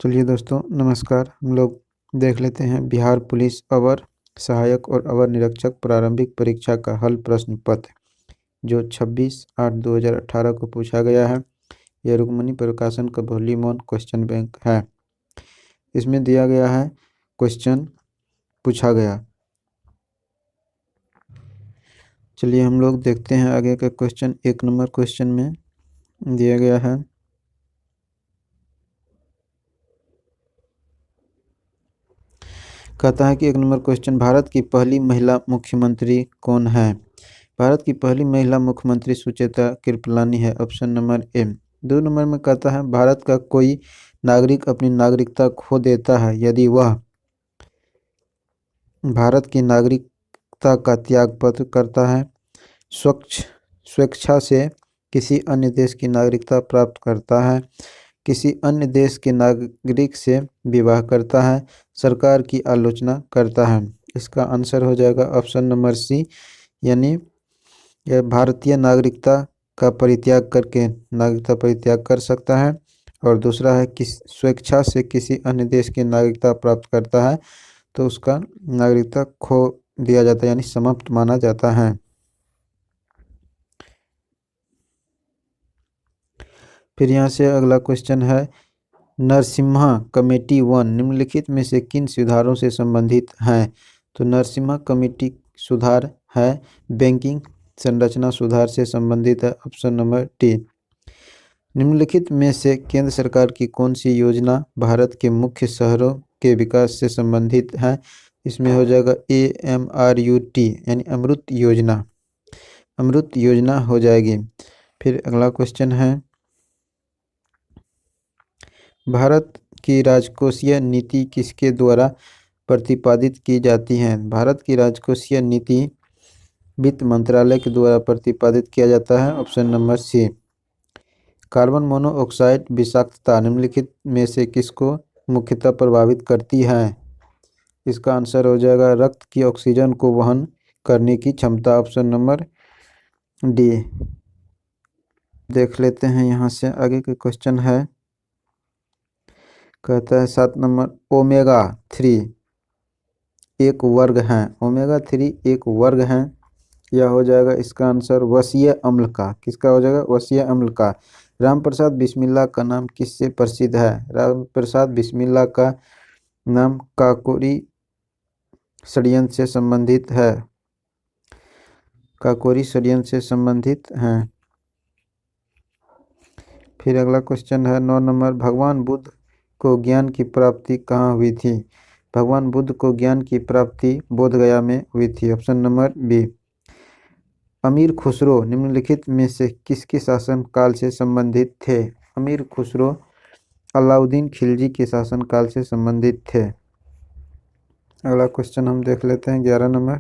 चलिए दोस्तों नमस्कार। हम लोग देख लेते हैं बिहार पुलिस अवर सहायक और अवर निरीक्षक प्रारंभिक परीक्षा का हल प्रश्न पत्र जो 26/8/2018 को पूछा गया है। यह रुक्मणी प्रकाशन का वॉल्यूम 1 क्वेश्चन बैंक है। इसमें दिया गया है क्वेश्चन पूछा गया। चलिए हम लोग देखते हैं आगे का क्वेश्चन। 1 नंबर क्वेश्चन में दिया गया है कहता है कि 1 नंबर क्वेश्चन, भारत की पहली महिला मुख्यमंत्री कौन है? भारत की पहली महिला मुख्यमंत्री सुचेता कृपलानी है, ऑप्शन नंबर ए। 2 नंबर में कहता है भारत का कोई नागरिक अपनी नागरिकता खो देता है यदि वह भारत की नागरिकता का त्यागपत्र करता है, स्वेच्छा से किसी अन्य देश की नागरिकता प्राप्त करता है, किसी अन्य देश के नागरिक से विवाह करता है, सरकार की आलोचना करता है। इसका आंसर हो जाएगा ऑप्शन नंबर सी, यानी यह भारतीय नागरिकता का परित्याग करके नागरिकता परित्याग कर सकता है। और दूसरा है कि स्वेच्छा से किसी अन्य देश की नागरिकता प्राप्त करता है तो उसका नागरिकता खो दिया जाता है, यानी समाप्त माना जाता है। फिर यहाँ से अगला क्वेश्चन है, नरसिम्हा कमेटी 1 निम्नलिखित में से किन सुधारों से संबंधित है? तो नरसिम्हा कमेटी सुधार है बैंकिंग संरचना सुधार से संबंधित है, ऑप्शन नंबर डी। निम्नलिखित में से केंद्र सरकार की कौन सी योजना भारत के मुख्य शहरों के विकास से संबंधित है? इसमें हो जाएगा AMRUT यानी अमृत योजना, अमृत योजना हो जाएगी। फिर अगला क्वेश्चन है, भारत की राजकोषीय नीति किसके द्वारा प्रतिपादित की जाती है? भारत की राजकोषीय नीति वित्त मंत्रालय के द्वारा प्रतिपादित किया जाता है, option number C. Carbon monoxide विषाक्तता निम्नलिखित में से किसको मुख्यतः प्रभावित करती है? इसका आंसर हो जाएगा रक्त की ऑक्सीजन को वहन करने की क्षमता, ऑप्शन नंबर डी। देख लेते हैं यहाँ से आगे के क्वेश्चन है, कहता है 7 नंबर, ओमेगा 3 एक वर्ग है, ओमेगा 3 एक वर्ग है। यह हो जाएगा इसका आंसर वसीय अम्ल का। किसका हो जाएगा? वसीय अम्ल का। रामप्रसाद बिस्मिल्ला का नाम किससे प्रसिद्ध है? रामप्रसाद बिस्मिल्ला का नाम काकोरी षड्यंत्र से संबंधित है, काकोरी षड्यंत्र से संबंधित हैं। फिर अगला क्वेश्चन है 9 नंबर, भगवान बुद्ध को ज्ञान की प्राप्ति कहाँ हुई थी? भगवान बुद्ध को ज्ञान की प्राप्ति बोधगया में हुई थी, ऑप्शन नंबर बी। अमीर खुसरो निम्नलिखित में से किसके शासन काल से संबंधित थे? अमीर खुसरो अलाउद्दीन खिलजी के शासन काल से संबंधित थे। अगला क्वेश्चन हम देख लेते हैं 11 नंबर।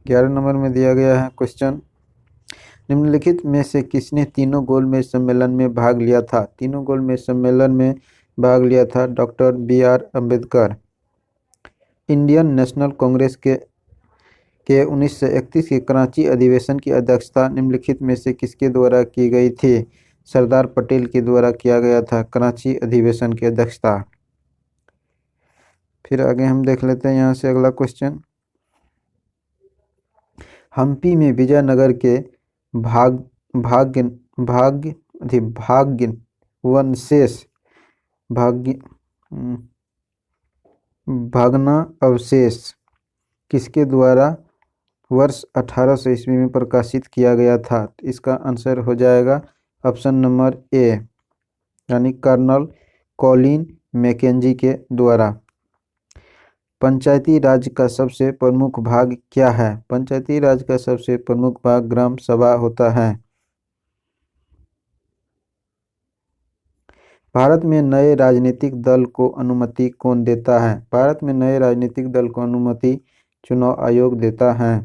11 नंबर में दिया गया है क्वेश्चन, निम्नलिखित में से किसने तीनों गोलमेज सम्मेलन में भाग लिया था? तीनों गोलमेज सम्मेलन में भाग लिया था doctor BR Ambedkar. Indian national Congress के 1931 के कराची अधिवेशन की अध्यक्षता निम्नलिखित में से किसके द्वारा की गई थी? सरदार पटेल के द्वारा किया गया था कराची अधिवेशन की अध्यक्षता। फिर आगे हम देख लेते हैं यहाँ से अगला क्वेश्चन, हम्पी में विजयनगर के भग्नावशेष किसके द्वारा वर्ष 1800 ईस्वी में प्रकाशित किया गया था? इसका आंसर हो जाएगा ऑप्शन नंबर ए, यानी कर्नल कॉलिन मैकेंजी के द्वारा। पंचायती राज का सबसे प्रमुख भाग क्या है? पंचायती राज का सबसे प्रमुख भाग ग्राम सभा होता है। भारत में नए राजनीतिक दल को अनुमति कौन देता है? भारत में नए राजनीतिक दल को अनुमति चुनाव आयोग देता है।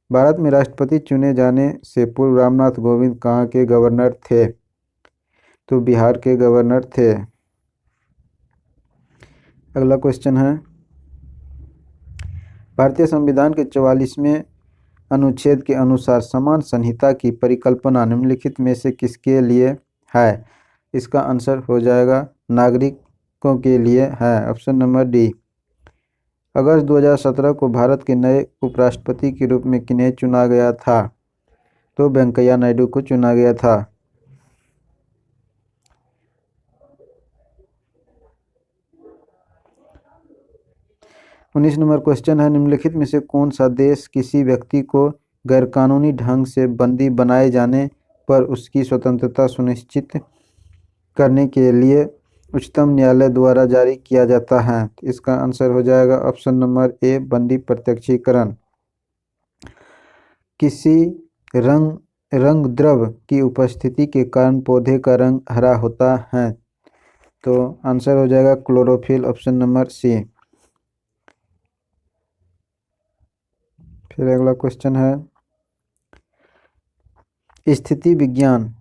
भारत में राष्ट्रपति चुने जाने से पूर्व रामनाथ कोविंद कहाँ के गवर्नर थे? तो बिहार के गवर्नर थे। अगला क्वेश्चन है, भारतीय संविधान के 44वें अनुच्छेद के अनुसार समान संहिता की परिकल्पना निम्नलिखित में से किसके लिए है? इसका आंसर हो जाएगा नागरिकों के लिए है। Option number D. अगस्त 2017 को भारत के नए उपराष्ट्रपति के रूप में किन्हें चुना गया था? तो वेंकैया नायडू को चुना गया था। उन्नीस नंबर क्वेश्चन है, निम्नलिखित में से कौन सा देश किसी व्यक्ति को गैरकानूनी ढंग से बंदी बनाए जाने पर उसकी स्वतंत्रता सुनिश्चित करने के लिए उच्चतम न्यायालय द्वारा जारी किया जाता है? इसका आंसर हो जाएगा ऑप्शन नंबर ए, बंदी प्रत्यक्षीकरण। किसी रंग द्रव्य की उपस्थिति के कारण पौधे का रंग हरा होता है? तो आंसर हो जाएगा क्लोरोफिल, ऑप्शन नंबर सी। फिर अगला क्वेश्चन है, स्थिति विज्ञान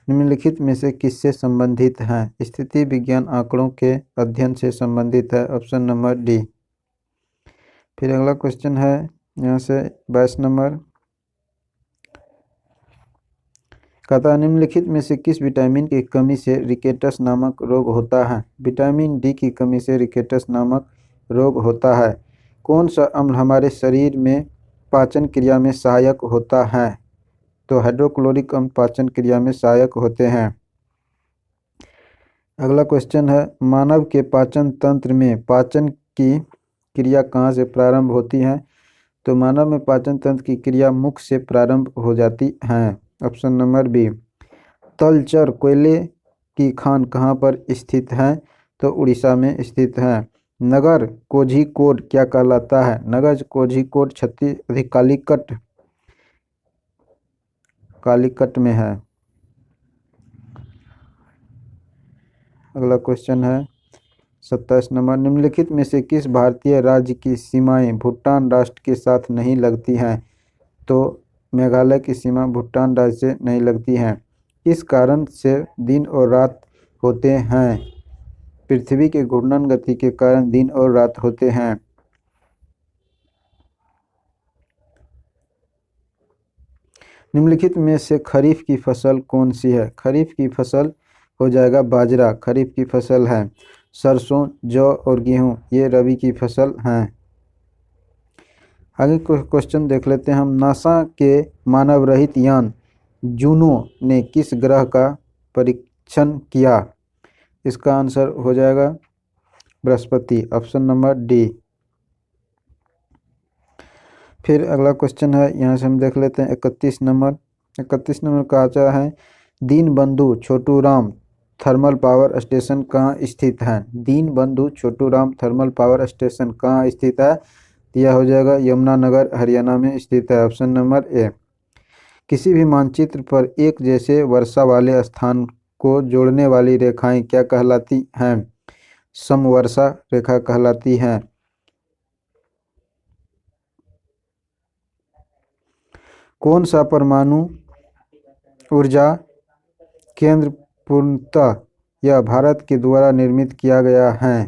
निम्नलिखित में से किससे संबंधित है? स्थिति विज्ञान आंकड़ों के अध्ययन से संबंधित है। Option number D. फिर अगला क्वेश्चन है यहाँ से 22 नंबर, कहता है निम्नलिखित में से किस विटामिन की कमी से रिकेटस नामक रोग होता है? विटामिन डी की कमी से रिकेटस नामक रोग होता है। कौन सा अम्ल हमारे शरीर में पाचन क्रिया में सहायक होता है? तो हाइड्रोक्लोरिक अम्ल पाचन क्रिया में सहायक होते हैं। अगला क्वेश्चन है, मानव के पाचन तंत्र में पाचन की क्रिया कहाँ से प्रारंभ होती है? तो मानव में पाचन तंत्र की क्रिया मुख से प्रारंभ हो जाती है। Option number B. तलचर कोयले की खान कहाँ पर स्थित है? तो उड़ीसा में स्थित है। नगर कोझिकोड क्या कहलाता है? नगर कोझिकोड छत्तीसगढ़ कालीकट में है। अगला क्वेश्चन है 27 नंबर, निम्नलिखित में से किस भारतीय राज्य की सीमाएं भूटान राष्ट्र के साथ नहीं लगती हैं? तो मेघालय की सीमा भूटान राज्य से नहीं लगती हैं। किस कारण से दिन और रात होते हैं? पृथ्वी के घूर्णन गति के कारण दिन और रात होते हैं। निम्नलिखित में से खरीफ की फसल कौन सी है? खरीफ की फसल हो जाएगा बाजरा, खरीफ की फसल है। सरसों, जौ और गेहूं ये रबी की फसल हैं। आगे क्वेश्चन देख लेते हैं हम, नासा के मानव रहित यान जूनो ने किस ग्रह का परीक्षण किया? इसका आंसर हो जाएगा बृहस्पति, ऑप्शन नंबर डी। फिर अगला क्वेश्चन है यहाँ से हम देख लेते हैं 31 नंबर। 31 नंबर का आता है, Deenbandhu Chhoturam thermal power station कहाँ स्थित है? Deenbandhu Chhoturam thermal power station कहाँ स्थित है? यह हो जाएगा यमुनानगर हरियाणा में स्थित है। ऑप्शन नंबर ए। किसी भी मानचित्र पर एक जैसे वर्षा वाले स्थान को जोड़ने वाली रेखाएं क्या कहलाती हैं? समवर्षा रेखा कहलाती हैं। कौन सा परमाणु ऊर्जा केंद्र पूर्णतः यह भारत के द्वारा निर्मित किया गया है?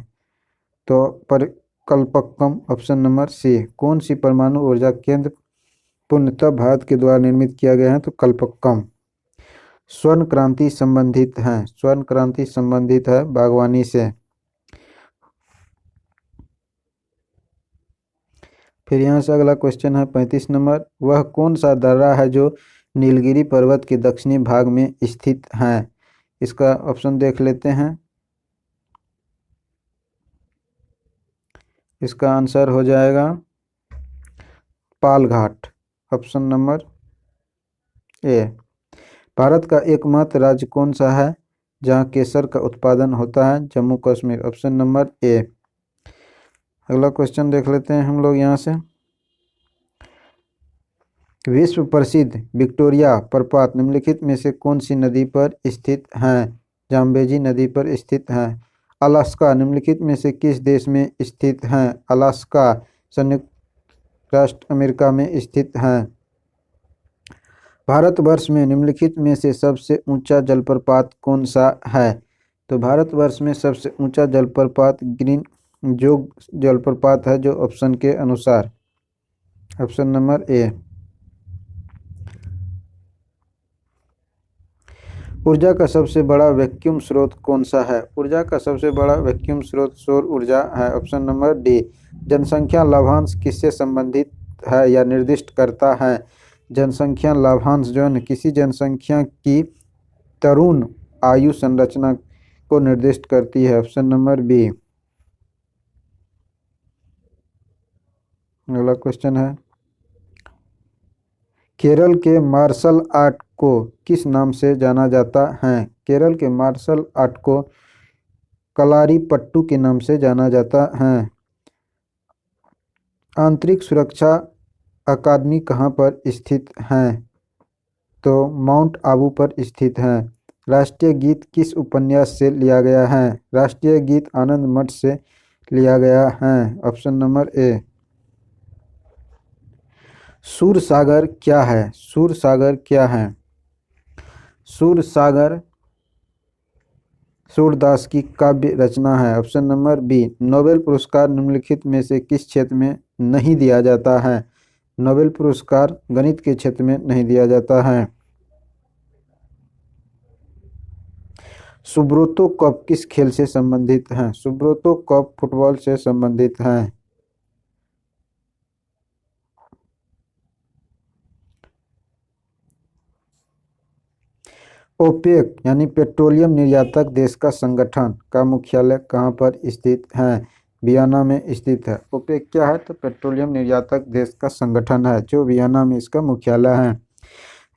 तो कल्पक्कम, ऑप्शन नंबर सी। कौन सी परमाणु ऊर्जा केंद्र पूर्णतः भारत के द्वारा निर्मित किया गया है? तो कल्पक्कम। स्वर्ण क्रांति संबंधित है, स्वर्ण क्रांति संबंधित है बागवानी से। फिर यहाँ से अगला क्वेश्चन है 35 नंबर, वह कौन सा दर्रा है जो नीलगिरी पर्वत के दक्षिणी भाग में स्थित है? इसका ऑप्शन देख लेते हैं। इसका आंसर हो जाएगा Palghat, option number A. Bharat का एकमात्र राज्य कौन सा है जहां केसर का उत्पादन होता है? Jammu Kashmir, option number A. अगला क्वेश्चन देख लेते हैं हम लोग यहाँ से, विश्व प्रसिद्ध विक्टोरिया प्रपात निम्नलिखित में से कौन सी नदी पर स्थित है? जाम्बेजी नदी पर स्थित है। अलास्का निम्नलिखित में से किस देश में स्थित है? अलास्का संयुक्त राष्ट्र अमेरिका में स्थित है। भारतवर्ष में निम्नलिखित में से सबसे ऊंचा जलप्रपात कौन सा है? तो भारतवर्ष में सबसे ऊंचा जलप्रपात ग्रीन जोग जलप्रपात है, जो ऑप्शन के अनुसार, ऑप्शन नंबर ए। ऊर्जा का सबसे बड़ा वैक्यूम स्रोत कौन सा है? ऊर्जा का सबसे बड़ा वैक्यूम स्रोत सौर ऊर्जा है। Option number D. जनसंख्या लाभांश किससे संबंधित है या निर्दिष्ट करता है? जनसंख्या लाभांश जो है न, किसी जनसंख्या की तरुण आयु संरचना को निर्दिष्ट करती है। Option number B. अगला क्वेश्चन है, केरल के मार्शल आर्ट को किस नाम से जाना जाता है? केरल के मार्शल आर्ट को कलारीपट्टू के नाम से जाना जाता है। आंतरिक सुरक्षा अकादमी कहाँ पर स्थित है? तो माउंट आबू पर स्थित है। राष्ट्रीय गीत किस उपन्यास से लिया गया है? राष्ट्रीय गीत आनंद मठ से लिया गया है। ऑप्शन नंबर ए। सूरसागर क्या है? सूरसागर क्या है? सूरसागर सूरदास की काव्य रचना है। Option number B. नोबेल पुरस्कार निम्नलिखित में से किस क्षेत्र में नहीं दिया जाता है? नोबेल पुरस्कार गणित के क्षेत्र में नहीं दिया जाता है। सुब्रतो कप किस खेल से संबंधित है? सुब्रतो कप फुटबॉल से संबंधित है। ओपेक यानी पेट्रोलियम निर्यातक देश का संगठन का मुख्यालय कहाँ पर स्थित है? वियना में स्थित है। ओपेक क्या है? तो पेट्रोलियम निर्यातक देश का संगठन है जो वियना में इसका मुख्यालय है।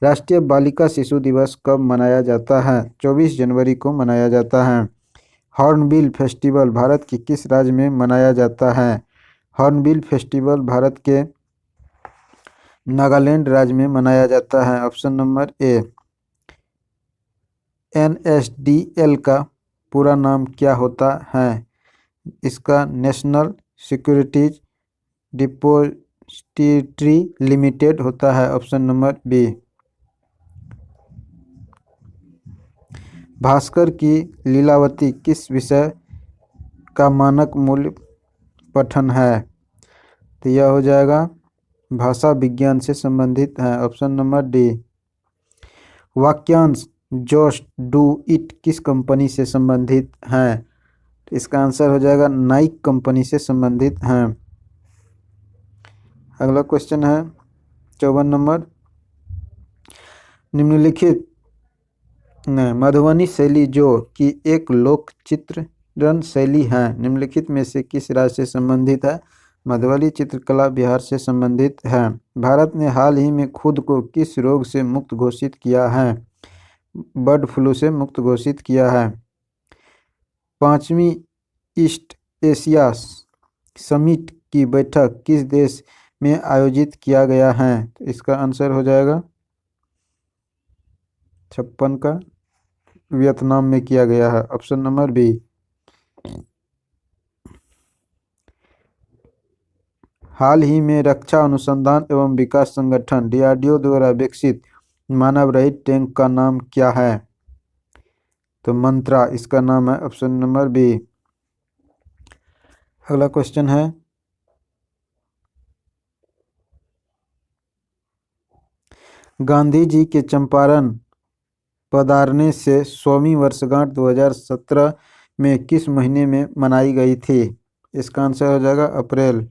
राष्ट्रीय बालिका शिशु दिवस कब मनाया जाता है? 24 जनवरी को मनाया जाता है। हॉर्नबिल फेस्टिवल भारत के किस राज्य में मनाया जाता है? हॉर्नबिल फेस्टिवल भारत के नागालैंड राज्य में मनाया जाता है। ऑप्शन नंबर ए। एनएसडीएल का पूरा नाम क्या होता है? इसका नेशनल सिक्योरिटीज डिपॉजिटरी लिमिटेड होता है। Option number B. भास्कर की लीलावती किस विषय का मानक मूल्य पठन है? तो यह हो जाएगा भाषा विज्ञान से संबंधित है। Option number D. वाक्यांश जस्ट डू इट किस कंपनी से संबंधित है? तो इसका आंसर हो जाएगा नाइक कंपनी से संबंधित है। अगला क्वेश्चन है 54 नंबर, निम्नलिखित मधुबनी शैली जो कि एक लोक चित्रण शैली है, निम्नलिखित में से किस राज्य से संबंधित है? मधुबनी चित्रकला बिहार से संबंधित है। भारत ने हाल ही में खुद को किस रोग से मुक्त घोषित किया है? बर्ड फ्लू से मुक्त घोषित किया है। 5वीं ईस्ट एशिया समिट की बैठक किस देश में आयोजित किया गया है? तो इसका आंसर हो जाएगा 56 का वियतनाम में किया गया है। Option number B. हाल ही में रक्षा अनुसंधान एवं विकास संगठन डीआरडीओ द्वारा विकसित मानव रहित टैंक का नाम क्या है? तो मंत्रा इसका नाम है। Option number B. अगला क्वेश्चन है, गांधी जी के चंपारण पधारने से 100वीं वर्षगांठ 2017 में किस महीने में मनाई गई थी? इसका आंसर हो जाएगा अप्रैल।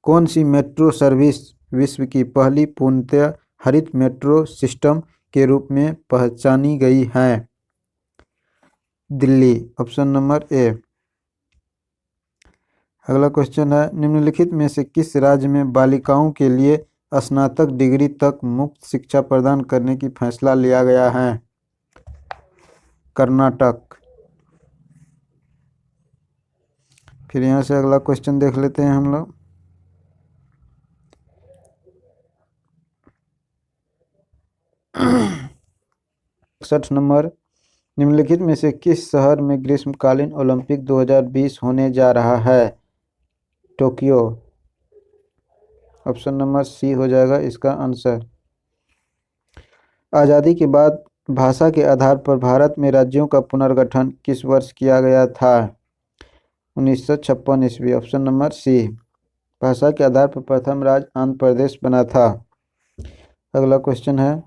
कौन सी मेट्रो सर्विस विश्व की पहली पूर्णतः हरित मेट्रो सिस्टम के रूप में पहचानी गई है? दिल्ली। Option number A. अगला क्वेश्चन है, निम्नलिखित में से किस राज्य में बालिकाओं के लिए स्नातक डिग्री तक मुफ्त शिक्षा प्रदान करने की फैसला लिया गया है? कर्नाटक। फिर यहाँ से अगला क्वेश्चन देख लेते हैं हम लोग। 61 नंबर, निम्नलिखित में से किस शहर में ग्रीष्मकालीन ओलंपिक 2020 होने जा रहा है? टोक्यो। ऑप्शन नंबर सी हो जाएगा इसका आंसर। आज़ादी के बाद भाषा के आधार पर भारत में राज्यों का पुनर्गठन किस वर्ष किया गया था? 1956 ईस्वी। Option number C. भाषा के आधार पर प्रथम राज्य आंध्र प्रदेश बना था। अगला क्वेश्चन है,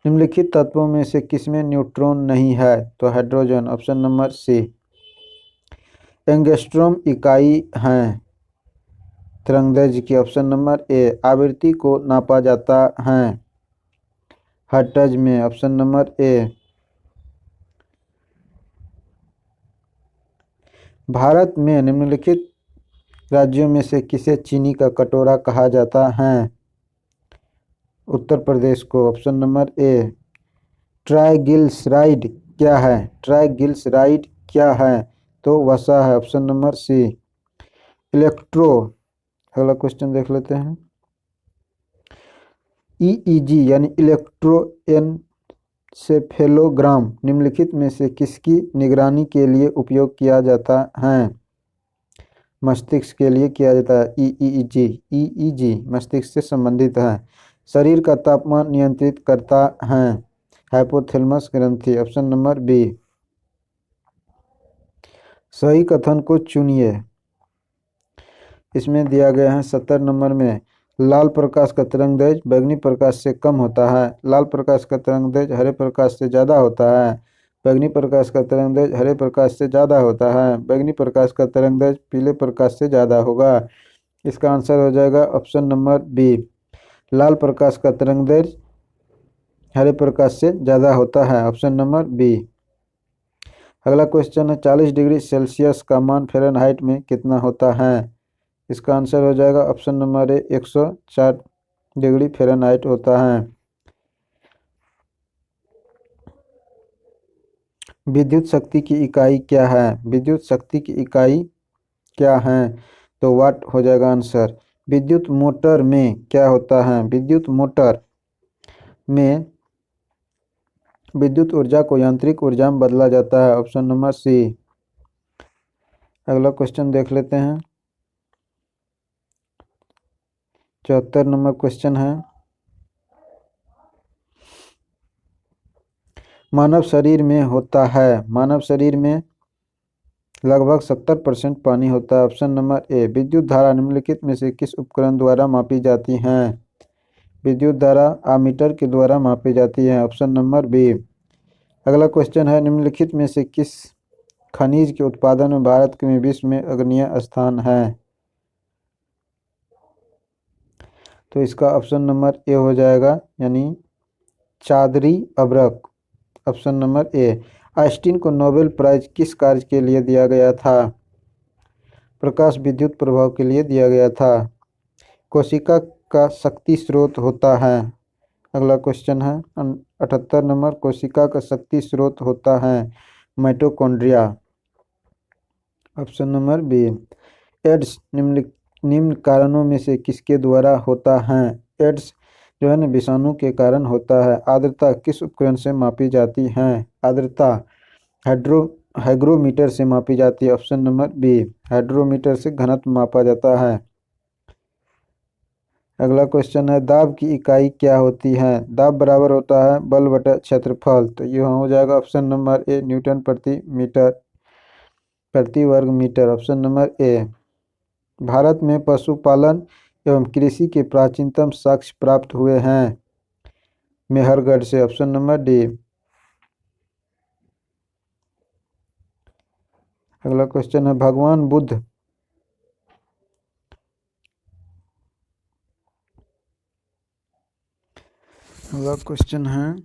निम्नलिखित तत्वों में से किसमें न्यूट्रॉन नहीं है? तो hydrogen, option number C. Angstrom इकाई है तरंगदैर्घ्य की, ऑप्शन नंबर ए। आवृत्ति को नापा जाता है हर्ट्ज में, ऑप्शन नंबर ए। भारत में निम्नलिखित राज्यों में से किसे चीनी का कटोरा कहा जाता है? उत्तर प्रदेश को, ऑप्शन नंबर ए। ट्राइग्लिसराइड क्या है? ट्राइग्लिसराइड क्या है? तो वसा है, ऑप्शन नंबर सी। इलेक्ट्रो, अगला क्वेश्चन देख लेते हैं। ईईजी यानी इलेक्ट्रोएन्सेफेलोग्राम निम्नलिखित में से किसकी निगरानी के लिए उपयोग किया जाता है? मस्तिष्क के लिए किया जाता है ईईजी। ईईजी मस्तिष्क से संबंधित है। शरीर का तापमान नियंत्रित करता है हाइपोथैलेमस ग्रंथि, ऑप्शन नंबर बी। सही कथन को चुनिए। इसमें दिया गया है 70 नंबर में, लाल प्रकाश का तरंगदैर्घ्य बैंगनी प्रकाश से कम होता है, लाल प्रकाश का तरंगदैर्घ्य हरे प्रकाश से ज़्यादा होता है, बैंगनी प्रकाश का तरंगदैर्घ्य हरे प्रकाश से ज़्यादा होता है, बैंगनी प्रकाश का तरंगदैर्घ्य पीले प्रकाश से ज़्यादा होगा। इसका आंसर हो जाएगा ऑप्शन नंबर बी। लाल प्रकाश का तरंगदैर्घ्य हरे प्रकाश से ज़्यादा होता है, ऑप्शन नंबर बी। अगला क्वेश्चन है 40 डिग्री सेल्सियस का मान फ़ारेनहाइट में कितना होता है? इसका आंसर हो जाएगा ऑप्शन नंबर ए 104 डिग्री फ़ारेनहाइट होता है। विद्युत शक्ति की इकाई क्या है? विद्युत शक्ति की इकाई क्या है? तो वाट हो जाएगा आंसर। विद्युत मोटर में क्या होता है? विद्युत मोटर में विद्युत ऊर्जा को यांत्रिक ऊर्जा में बदला जाता है, ऑप्शन नंबर सी। अगला क्वेश्चन देख लेते हैं। 74 नंबर क्वेश्चन है, मानव शरीर में होता है, मानव शरीर में लगभग 70% पानी होता है, ऑप्शन नंबर ए। विद्युत धारा निम्नलिखित में से किस उपकरण द्वारा मापी जाती है? विद्युत धारा आमीटर के द्वारा मापी जाती है, ऑप्शन नंबर बी। अगला क्वेश्चन है, निम्नलिखित में से किस खनिज के उत्पादन में भारत में विश्व में अग्रणी स्थान है? तो इसका ऑप्शन नंबर ए हो जाएगा, यानी चादरी अभ्रक, ऑप्शन नंबर ए। आइंस्टीन को नोबेल प्राइज किस कार्य के लिए दिया गया था? प्रकाश विद्युत प्रभाव के लिए दिया गया था। कोशिका का शक्ति स्रोत होता है, अगला क्वेश्चन है 78 नंबर, कोशिका का शक्ति स्रोत होता है mitochondria, option number B. AIDS निम्न कारणों में से किसके द्वारा होता है? एड्स जो है ना विषाणु के कारण होता है। आर्द्रता किस उपकरण से मापी जाती है? आर्द्रता हाइग्रोमीटर से मापी जाती है, ऑप्शन नंबर बी। हाइड्रोमीटर से घनत्व मापा जाता है। अगला क्वेश्चन है, दाब की इकाई क्या होती है? दाब बराबर होता है बल बटा क्षेत्रफल, तो ये हो जाएगा ऑप्शन नंबर ए न्यूटन प्रति मीटर प्रति वर्ग metre, option number A. Bharat में पशुपालन एवं कृषि के प्राचीनतम साक्ष्य प्राप्त हुए हैं मेहरगढ़ से, ऑप्शन नंबर डी। अगला क्वेश्चन है, भगवान बुद्ध अगला क्वेश्चन है,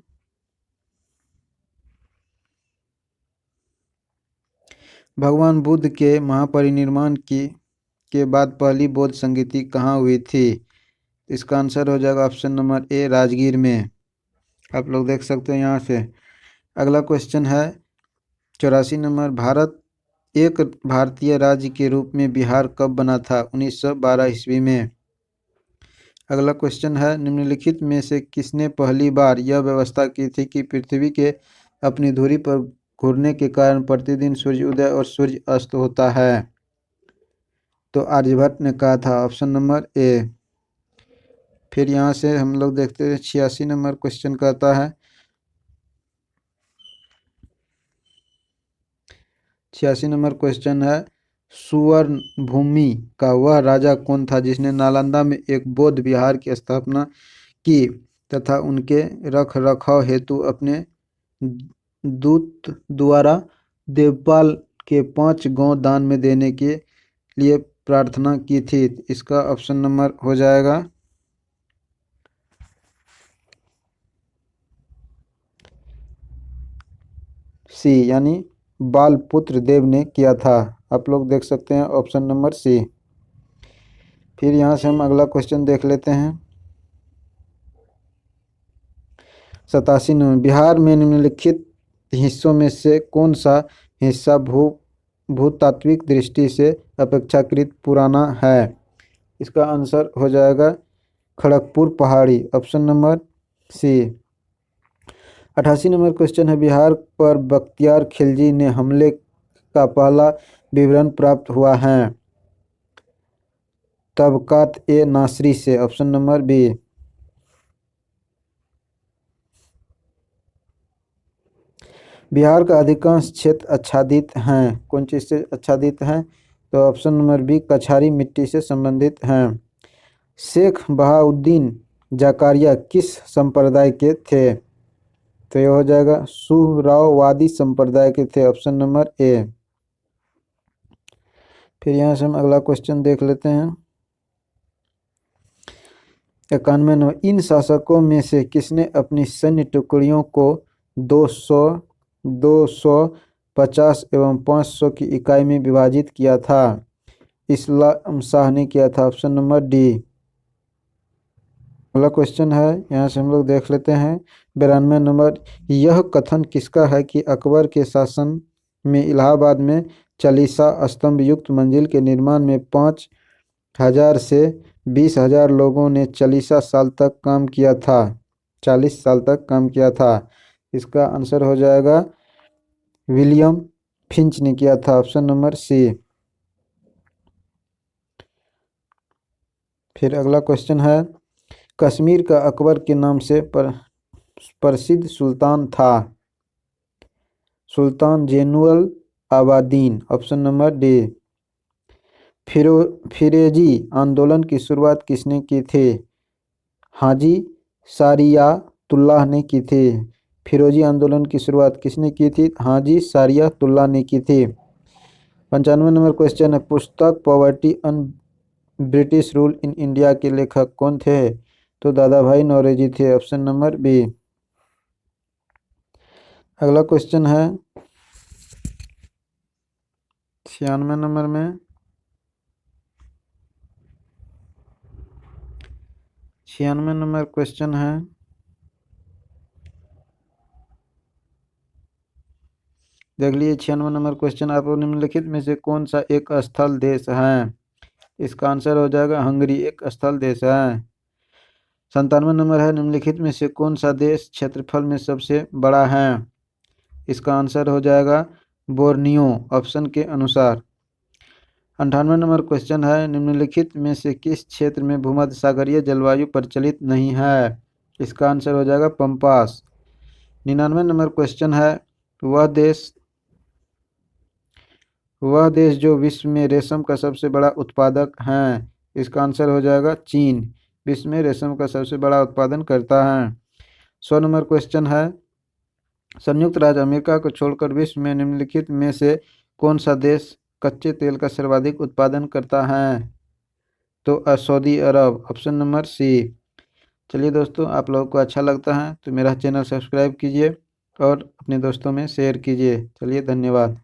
भगवान बुद्ध के महापरिनिर्वाण के बाद पहली बौद्ध संगीति कहाँ हुई थी? इसका आंसर हो जाएगा ऑप्शन नंबर ए राजगीर में, आप लोग देख सकते हैं यहाँ से। अगला क्वेश्चन है 84 नंबर, एक भारतीय राज्य के रूप में बिहार कब बना था? 1912 ईस्वी में। अगला क्वेश्चन है, निम्नलिखित में से किसने पहली बार यह व्यवस्था की थी कि पृथ्वी के अपनी धुरी पर घूमने के कारण प्रतिदिन सूर्य उदय और सूर्य अस्त होता है? तो आर्यभट्ट ने कहा था, ऑप्शन नंबर ए। फिर यहाँ से हम लोग देखते हैं 86 नंबर क्वेश्चन कहता है, 86 नंबर क्वेश्चन है, सुवर्ण भूमि का वह राजा कौन था जिसने नालंदा में एक बौद्ध विहार की स्थापना की? तथा उनके रख रखाव हेतु अपने दूत द्वारा देवपाल के 5 गांव दान में देने के लिए प्रार्थना की थी। इसका ऑप्शन नंबर हो जाएगा सी, यानी बालपुत्र देव ने किया था। आप लोग देख सकते हैं ऑप्शन नंबर सी। फिर यहाँ से हम अगला क्वेश्चन देख लेते हैं। 87 नंबर, बिहार में निम्नलिखित हिस्सों में से कौन सा हिस्सा भूतात्विक दृष्टि से अपेक्षाकृत पुराना है? इसका आंसर हो जाएगा खड़गपुर पहाड़ी, option number C. 88 number question है, बिहार पर बख्तियार खिलजी ने हमले का पहला विवरण प्राप्त हुआ है? तबकात ए नासरी से, ऑप्शन नंबर बी। बिहार का अधिकांश क्षेत्र आच्छादित हैं, कौन चीज़ से आच्छादित हैं? तो ऑप्शन नंबर बी, कछारी मिट्टी से संबंधित हैं। शेख बहाउद्दीन जकारिया किस संप्रदाय के थे? तो यह हो जाएगा सुहरावादी संप्रदाय के थे, ऑप्शन नंबर ए। फिर यहाँ से हम अगला क्वेश्चन देख लेते हैं। 91 नंबर, इन शासकों में से किसने अपनी सैन्य टुकड़ियों को 200, 250 एवं 500 की इकाई में विभाजित किया था? इस्लाम शाह ने किया था, ऑप्शन नंबर डी। अगला क्वेश्चन है, यहाँ से हम लोग देख लेते हैं। 92 नंबर, यह कथन किसका है कि अकबर के शासन में इलाहाबाद में चालीसा स्तंभ युक्त मंजिल के निर्माण में 5,000 से 20,000 लोगों ने 40 साल तक काम किया था? 40 साल तक काम किया था। इसका आंसर हो जाएगा विलियम फिंच ने किया था, ऑप्शन नंबर सी। फिर अगला क्वेश्चन है, कश्मीर का अकबर के नाम से प्रसिद्ध सुल्तान था? सुल्तान जैनुल आबादीन, ऑप्शन नंबर डी। फिरोजी आंदोलन की शुरुआत किसने की थी? हाजी सारियातुल्लाह ने की थी। फिरोजी आंदोलन की शुरुआत किसने की थी? हाजी सारियातुल्लाह ने की थी। 95 नंबर क्वेश्चन है, पुस्तक poverty and British rule in India के लेखक कौन थे? तो दादा भाई नौरोजी थे, ऑप्शन नंबर बी। अगला क्वेश्चन है 96 नंबर में, 96 नंबर क्वेश्चन है, देख लीजिए 96 नंबर क्वेश्चन, आप निम्नलिखित में से कौन सा एक स्थल देश है? इसका आंसर हो जाएगा हंगरी एक स्थल देश है। 97 नंबर है, निम्नलिखित में से कौन सा देश क्षेत्रफल में सबसे बड़ा है? इसका आंसर हो जाएगा बोर्नियो, ऑप्शन के अनुसार। 98 नंबर क्वेश्चन है, निम्नलिखित में से किस क्षेत्र में भूमध्य सागरीय जलवायु प्रचलित नहीं है? इसका आंसर हो जाएगा पंपास। 99 नंबर क्वेश्चन है, वह देश जो विश्व में रेशम का सबसे बड़ा उत्पादक है? इसका आंसर हो जाएगा चीन, विश्व में रेशम का सबसे बड़ा उत्पादन करता है। 100 नंबर क्वेश्चन है, संयुक्त राज्य अमेरिका को छोड़कर विश्व में निम्नलिखित में से कौन सा देश कच्चे तेल का सर्वाधिक उत्पादन करता है? तो सऊदी अरब, ऑप्शन नंबर सी। चलिए दोस्तों, आप लोगों को अच्छा लगता है तो मेरा चैनल सब्सक्राइब कीजिए और अपने दोस्तों में शेयर कीजिए। चलिए, धन्यवाद।